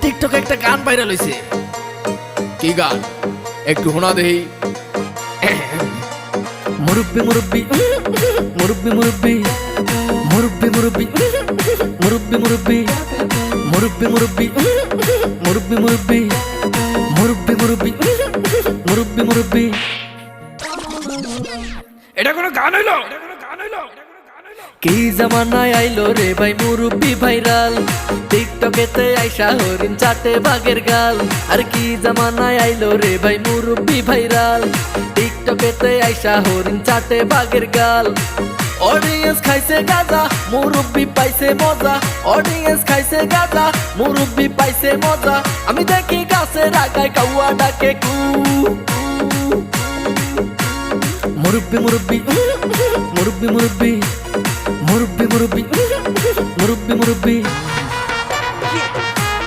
টিকটকে একটা গান ভাইরাল হইছে। কি গান একটু শোনা দেই। মুরব্বি মুরব্বি মুরব্বি মুরব্বি মুরব্বি মুরব্বি মুরব্বি মুরব্বি মুরব্বি মুরব্বি মুরব্বি মুরব্বি মুরব্বি মুরব্বি মুরব্বি মুরব্বি। এটা কোনো গান হইলো? কি জামানায় আইলো রে ভাই মুরব্বি ভাইরাল, টিকটকেতে আইসা হরিণ চাটে বাঘের গাল। আর কি জামানায় আইলো রে ভাই মুরব্বি ভাইরাল, টিকটকেতে আইসা হরিণ চাটে বাঘের গাল। অডিয়েন্স খাইছে গাঁজা, মুরব্বি পাইছে মজা। অডিয়েন্স খাইছে গাঁজা, মুরব্বি পাইছে মজা। আমি দেখি গাছের আগায় কাউয়া ডাকে কু। মুরব্বি মুরব্বি মুরব্বি মুরব্বি মুরব্বি মুরব্বি মুরব্বি মুরব্বি।